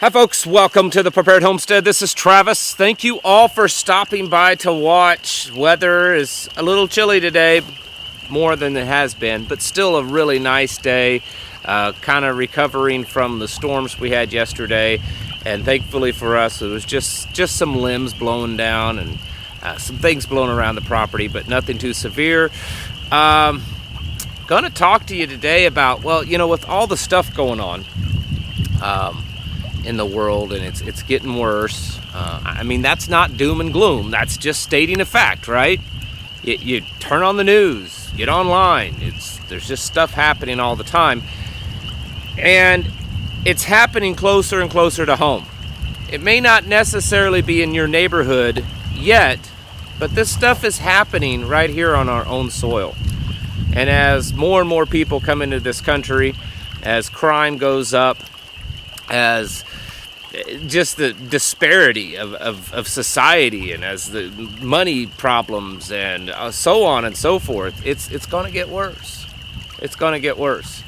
Hi folks, welcome to the Prepared Homestead. This is Travis. Thank you all for stopping by to watch. Weather is a little chilly today, more than it has been, but still a really nice day. Kind of recovering from the storms we had yesterday, and thankfully for us, it was just some limbs blowing down and some things blowing around the property, but nothing too severe. Gonna talk to you today about, well, you know, with all the stuff going on in the world, and it's getting worse. I mean, that's not doom and gloom. That's just stating a fact, right? You turn on the news, get online. There's just stuff happening all the time, and it's happening closer and closer to home. It may not necessarily be in your neighborhood yet, but this stuff is happening right here on our own soil. And as more and more people come into this country, as crime goes up, as just the disparity of society, and as the money problems and so on and so forth, it's going to get worse. It's going to get worse.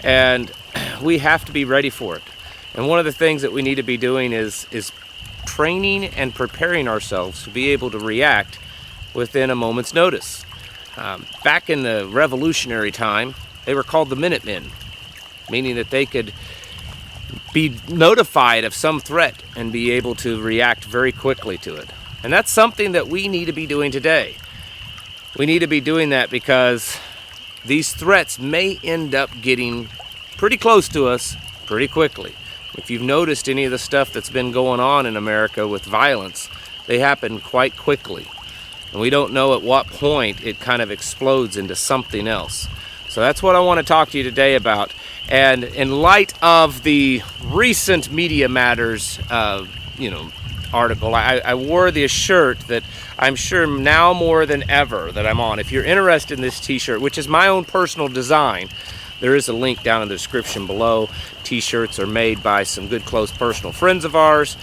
And we have to be ready for it. And one of the things that we need to be doing is training and preparing ourselves to be able to react within a moment's notice. Back in the Revolutionary time, they were called the Minutemen, meaning that they could be notified of some threat and be able to react very quickly to it. And that's something that we need to be doing today. We need to be doing that because these threats may end up getting pretty close to us pretty quickly. If you've noticed any of the stuff that's been going on in America with violence, they happen quite quickly. And we don't know at what point it kind of explodes into something else. So that's what I want to talk to you today about. And in light of the recent Media Matters, article, I wore this shirt that I'm sure now more than ever that I'm on. If you're interested in this t-shirt, which is my own personal design, there is a link down in the description below. T-shirts are made by some good close personal friends of ours,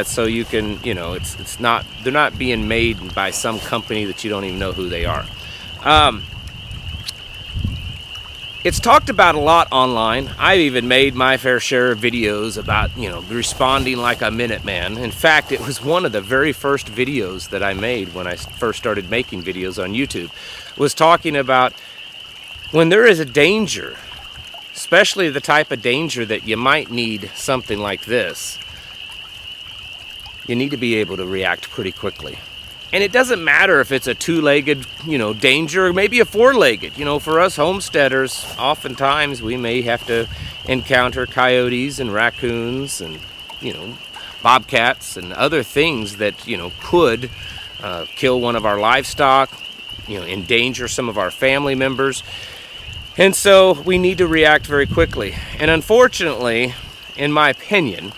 so you can, they're not being made by some company that you don't even know who they are. It's talked about a lot online. I've even made my fair share of videos about, responding like a Minuteman. In fact, it was one of the very first videos that I made when I first started making videos on YouTube, was talking about when there is a danger, especially the type of danger that you might need something like this, you need to be able to react pretty quickly. And it doesn't matter if it's a two-legged, danger, or maybe a four-legged. For us homesteaders, oftentimes we may have to encounter coyotes and raccoons and, bobcats and other things that, could kill one of our livestock, endanger some of our family members. And so we need to react very quickly. And unfortunately, in my opinion,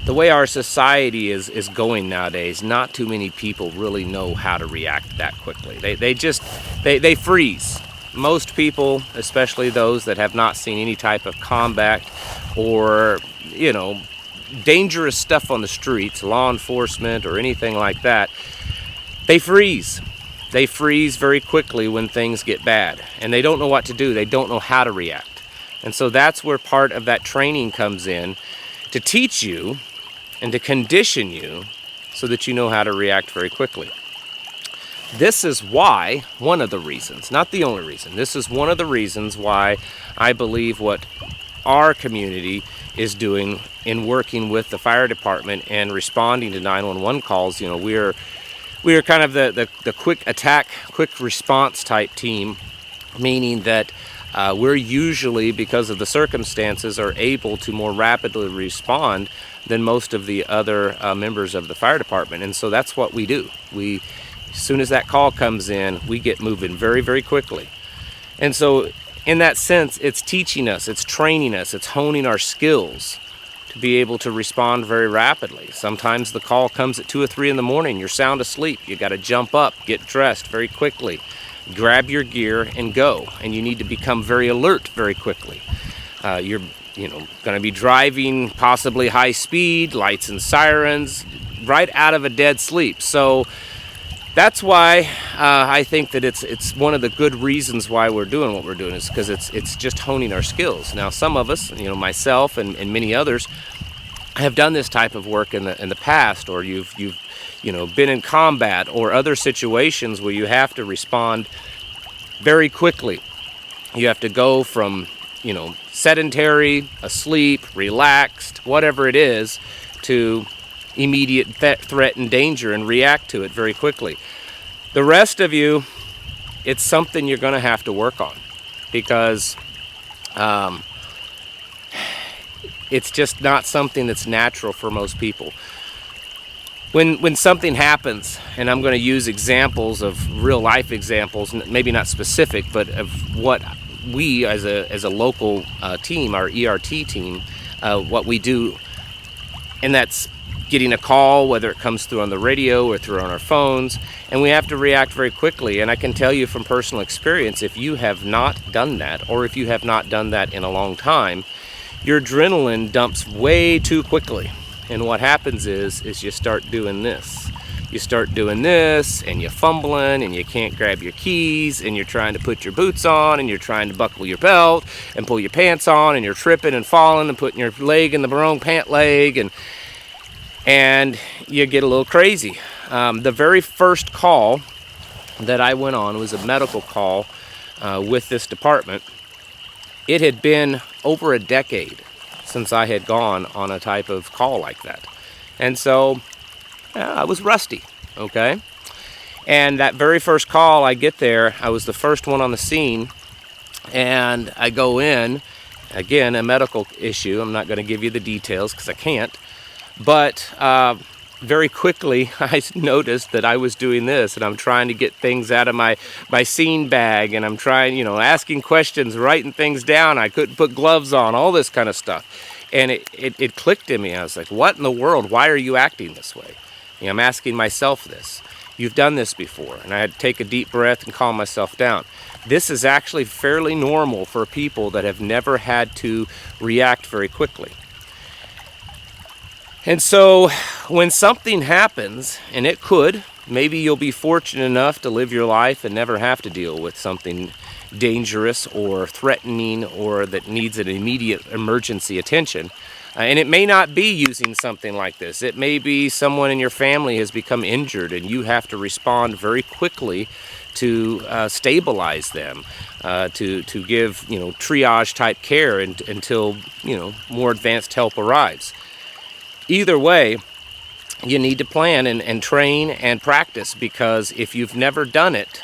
the way our society is going nowadays, not too many people really know how to react that quickly. They freeze. Most people, especially those that have not seen any type of combat or, dangerous stuff on the streets, law enforcement or anything like that, they freeze. They freeze very quickly when things get bad, and they don't know what to do. They don't know how to react. And so that's where part of that training comes in, to teach you and to condition you so that you know how to react very quickly. This is why, one of the reasons, not the only reason, this is one of the reasons why I believe what our community is doing in working with the fire department and responding to 911 calls. We are kind of the quick attack, quick response type team, meaning that we're usually, because of the circumstances, are able to more rapidly respond than most of the other members of the fire department. And so that's what we do. As soon as that call comes in, we get moving very, very quickly. And so in that sense, it's teaching us, it's training us, it's honing our skills to be able to respond very rapidly. Sometimes the call comes at 2 or 3 in the morning, you're sound asleep, you got to jump up, get dressed very quickly, grab your gear and go. And you need to become very alert very quickly. You're going to be driving possibly high speed, lights and sirens, right out of a dead sleep. So that's why I think that it's one of the good reasons why we're doing what we're doing is because it's just honing our skills. Now, some of us, myself and many others, have done this type of work in the past, or you've been in combat or other situations where you have to respond very quickly. You have to go from sedentary, asleep, relaxed, whatever it is, to immediate threat and danger and react to it very quickly. The rest of you, it's something you're going to have to work on, because it's just not something that's natural for most people. When something happens, and I'm going to use examples of real life examples, maybe not specific, but of what we as a local team, our ERT team, what we do, and that's getting a call, whether it comes through on the radio or through on our phones, and we have to react very quickly. And I can tell you from personal experience, if you have not done that, or if you have not done that in a long time, your adrenaline dumps way too quickly. And what happens is you start doing this. You start doing this, and you're fumbling, and you can't grab your keys, and you're trying to put your boots on, and you're trying to buckle your belt and pull your pants on, and you're tripping and falling and putting your leg in the wrong pant leg, and you get a little crazy. The very first call that I went on was a medical call with this department. It had been over a decade since I had gone on a type of call like that. And so I was rusty, okay? And that very first call, I get there, I was the first one on the scene, and I go in, again, a medical issue. I'm not going to give you the details because I can't. But very quickly, I noticed that I was doing this, and I'm trying to get things out of my scene bag, and I'm trying, asking questions, writing things down. I couldn't put gloves on, all this kind of stuff. And it clicked in me. I was like, what in the world? Why are you acting this way? I'm asking myself this. You've done this before. And I had to take a deep breath and calm myself down. This is actually fairly normal for people that have never had to react very quickly. And so when something happens, and it could, maybe you'll be fortunate enough to live your life and never have to deal with something dangerous or threatening or that needs an immediate emergency attention. And it may not be using something like this. It may be someone in your family has become injured and you have to respond very quickly to stabilize them, to give triage type care until more advanced help arrives. Either way, you need to plan and train and practice, because if you've never done it,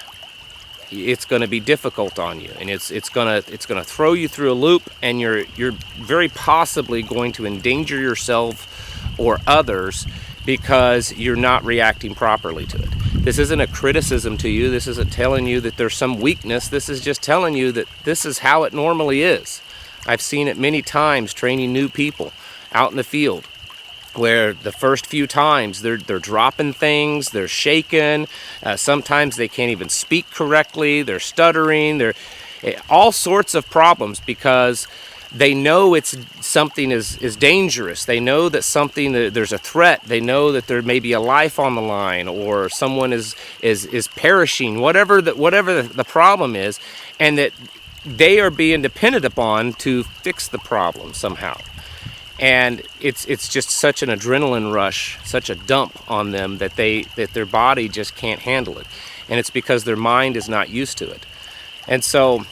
it's going to be difficult on you, and it's going to throw you through a loop, and you're very possibly going to endanger yourself or others because you're not reacting properly to it. This isn't a criticism to you. This isn't telling you that there's some weakness. This is just telling you that this is how it normally is. I've seen it many times training new people out in the field, where the first few times they're dropping things, they're shaking, sometimes they can't even speak correctly, they're stuttering, they're all sorts of problems, because they know something is dangerous. They know that there's a threat. They know that there may be a life on the line, or someone is perishing, whatever the problem is, and that they are being depended upon to fix the problem somehow. And it's just such an adrenaline rush, such a dump on them that their body just can't handle it. And it's because their mind is not used to it. And so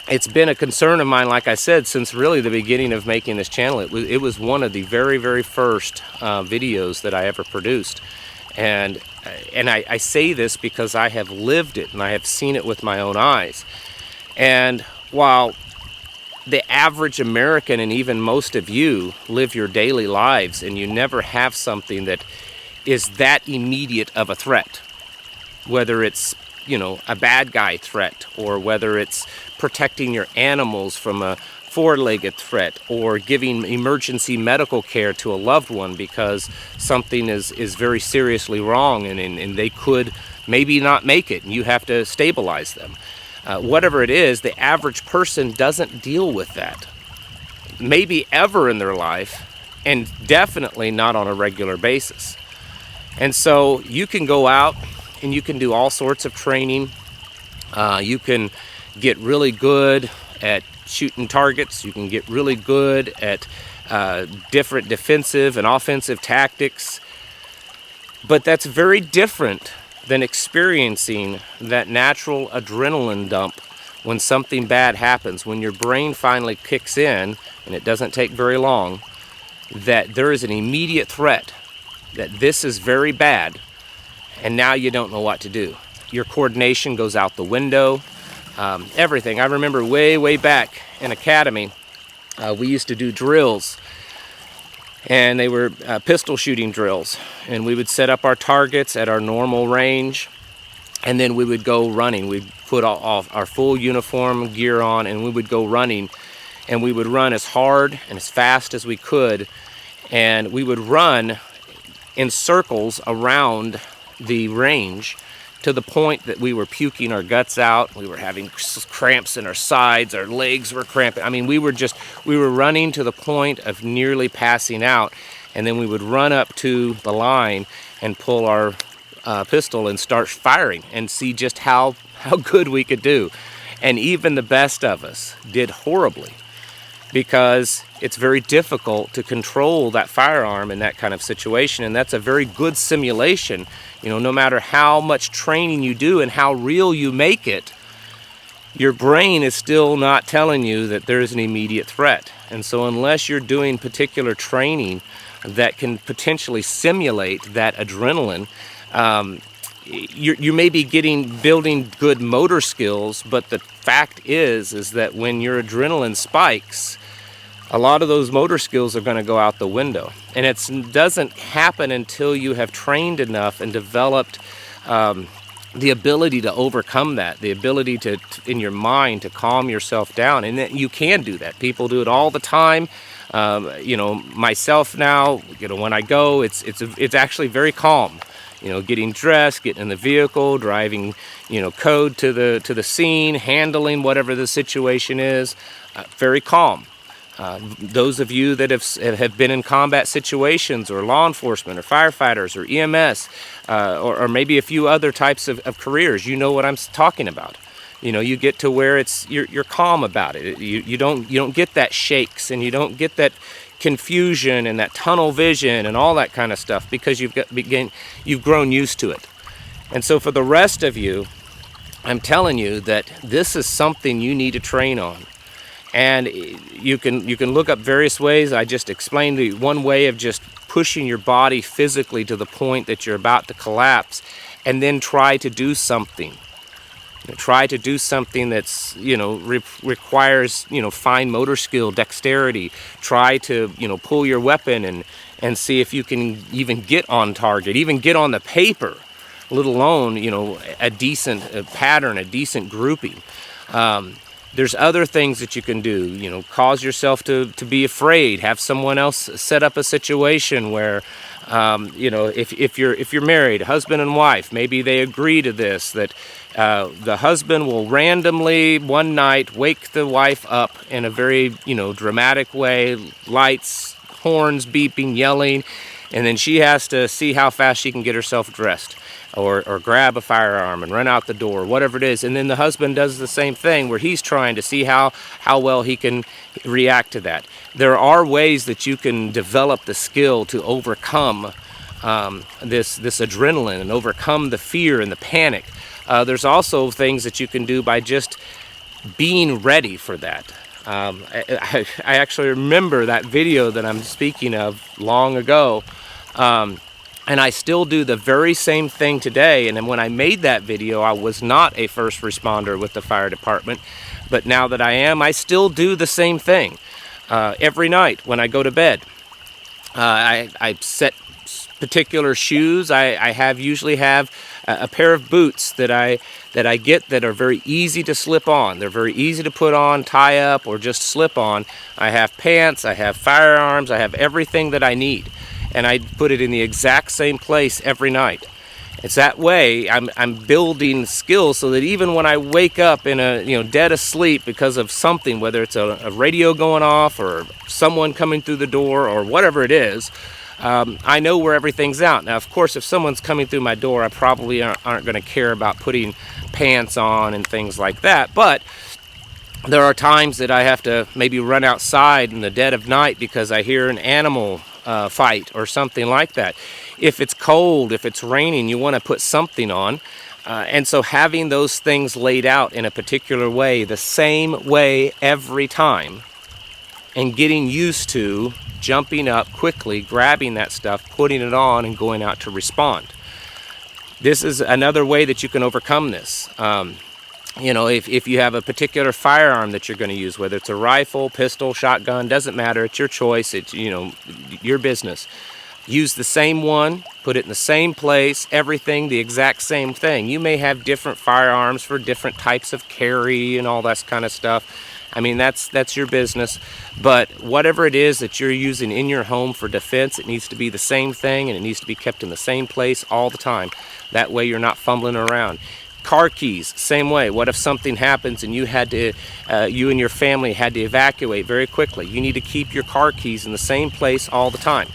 it's been a concern of mine, like I said, since really the beginning of making this channel. It was one of the very, very first videos that I ever produced. And I say this because I have lived it and I have seen it with my own eyes. And while the average American, and even most of you, live your daily lives and you never have something that is that immediate of a threat, whether it's a bad guy threat, or whether it's protecting your animals from a four-legged threat, or giving emergency medical care to a loved one because something is very seriously wrong and they could maybe not make it and you have to stabilize them. Whatever it is, the average person doesn't deal with that, maybe ever in their life, and definitely not on a regular basis. And so you can go out and you can do all sorts of training. You can get really good at shooting targets. You can get really good at different defensive and offensive tactics. But that's very different than experiencing that natural adrenaline dump when something bad happens, when your brain finally kicks in, and it doesn't take very long, that there is an immediate threat, that this is very bad, and now you don't know what to do. Your coordination goes out the window, everything. I remember way back in academy, we used to do drills, and they were pistol shooting drills, and we would set up our targets at our normal range, and then we would go running. We'd put all our full uniform gear on, and we would go running, and we would run as hard and as fast as we could, and we would run in circles around the range to the point that we were puking our guts out. We were having cramps in our sides, our legs were cramping. I mean, we were running to the point of nearly passing out, and then we would run up to the line and pull our pistol and start firing and see just how good we could do. And even the best of us did horribly, because it's very difficult to control that firearm in that kind of situation, and that's a very good simulation. You know, no matter how much training you do and how real you make it, your brain is still not telling you that there is an immediate threat. And so unless you're doing particular training that can potentially simulate that adrenaline, you may be building good motor skills, but the fact is that when your adrenaline spikes, a lot of those motor skills are going to go out the window. And it doesn't happen until you have trained enough and developed the ability to overcome that, the ability to in your mind to calm yourself down. And you can do that. People do it all the time. You know, myself now, you know, when I go, it's actually very calm. You know, getting dressed, getting in the vehicle, driving, you know, code to the scene, handling whatever the situation is, very calm. Those of you that have been in combat situations, or law enforcement, or firefighters, or EMS, or maybe a few other types of careers, you know what I'm talking about. You know, you get to where you're calm about it. You don't get that shakes, and you don't get that confusion and that tunnel vision and all that kind of stuff, because you've grown used to it. And so for the rest of you, I'm telling you that this is something you need to train on. And you can look up various ways. I just explained the one way of just pushing your body physically to the point that you're about to collapse, and then try to do something. Try to do something that's, you know, requires, you know, fine motor skill, dexterity. Try to, you know, pull your weapon and see if you can even get on target, even get on the paper, let alone, you know, a decent pattern, a decent grouping. There's other things that you can do, you know, cause yourself to be afraid, have someone else set up a situation where, you know, if you're married, husband and wife, maybe they agree to this, that the husband will randomly one night wake the wife up in a very, you know, dramatic way, lights, horns beeping, yelling, and then she has to see how fast she can get herself dressed. Or grab a firearm and run out the door, whatever it is. And then the husband does the same thing, where he's trying to see how well he can react to that. There are ways that you can develop the skill to overcome this adrenaline and overcome the fear and the panic. There's also things that you can do by just being ready for that. I actually remember that video that I'm speaking of long ago. And I still do the very same thing today. And then when I made that video, I was not a first responder with the fire department. But now that I am, I still do the same thing. Every night when I go to bed, I set particular shoes. I usually have a pair of boots that I get that are very easy to slip on. They're very easy to put on, tie up, or just slip on. I have pants, I have firearms, I have everything that I need. And I put it in the exact same place every night. It's that way I'm building skills so that even when I wake up in a, you know, dead asleep because of something, whether it's a radio going off or someone coming through the door or whatever it is, I know where everything's out. Now, of course, if someone's coming through my door, I probably aren't going to care about putting pants on and things like that. But there are times that I have to maybe run outside in the dead of night because I hear an animal fight or something like that. If it's cold, if it's raining, you want to put something on. And so having those things laid out in a particular way, the same way every time, and getting used to jumping up quickly, grabbing that stuff, putting it on, and going out to respond. This is another way that you can overcome this. You know, if you have a particular firearm that you're going to use, whether it's a rifle, pistol, shotgun, doesn't matter, it's your choice, it's, you know, your business. Use the same one, put it in the same place, everything the exact same thing. You may have different firearms for different types of carry and all that kind of stuff. I mean, that's your business. But whatever it is that you're using in your home for defense, it needs to be the same thing, and it needs to be kept in the same place all the time. That way you're not fumbling around. Car keys, same way. What if something happens and you had to, you and your family had to evacuate very quickly? You need to keep your car keys in the same place all the time.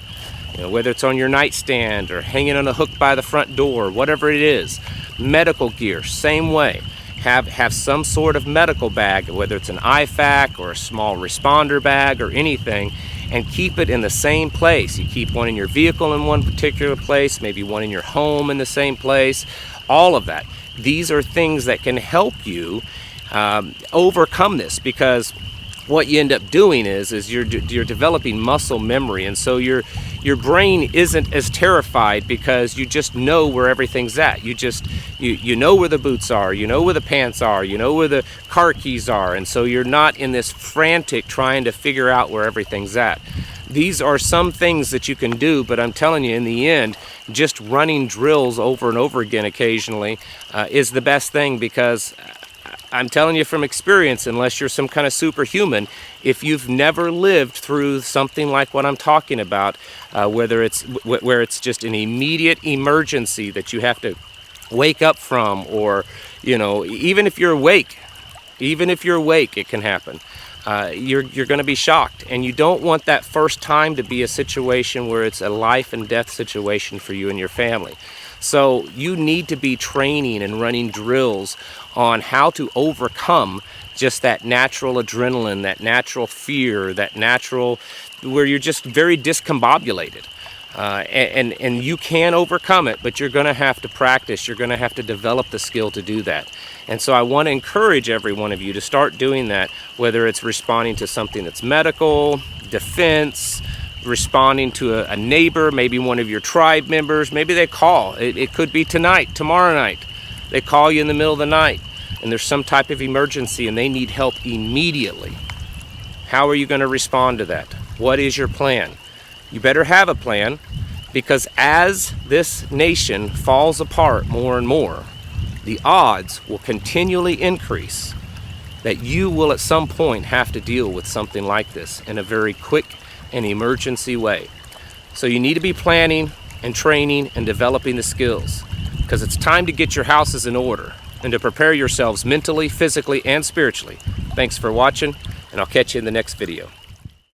You know, whether it's on your nightstand or hanging on a hook by the front door, whatever it is. Medical gear, same way. Have some sort of medical bag, whether it's an IFAC or a small responder bag or anything, and keep it in the same place. You keep one in your vehicle in one particular place, maybe one in your home in the same place, all of that. These are things that can help you overcome this, because what you end up doing is you're developing muscle memory, and so your brain isn't as terrified because you just know where everything's at. You know where the boots are, you know where the pants are, you know where the car keys are, and so you're not in this frantic trying to figure out where everything's at. These are some things that you can do, but I'm telling you, in the end, just running drills over and over again occasionally is the best thing, because I'm telling you from experience, unless you're some kind of superhuman, if you've never lived through something like what I'm talking about, where it's just an immediate emergency that you have to wake up from, or, you know, even if you're awake, it can happen. You're going to be shocked, and you don't want that first time to be a situation where it's a life and death situation for you and your family. So you need to be training and running drills on how to overcome just that natural adrenaline, that natural fear, that natural, where you're just very discombobulated. And you can overcome it, but you're going to have to practice. You're going to have to develop the skill to do that. And so I want to encourage every one of you to start doing that, whether it's responding to something that's medical, defense, responding to a neighbor, maybe one of your tribe members. Maybe they call. It could be tonight, tomorrow night. They call you in the middle of the night, and there's some type of emergency, and they need help immediately. How are you going to respond to that? What is your plan? You better have a plan, because as this nation falls apart more and more, the odds will continually increase that you will at some point have to deal with something like this in a very quick and emergency way. So you need to be planning and training and developing the skills, because it's time to get your houses in order and to prepare yourselves mentally, physically, and spiritually. Thanks for watching, and I'll catch you in the next video.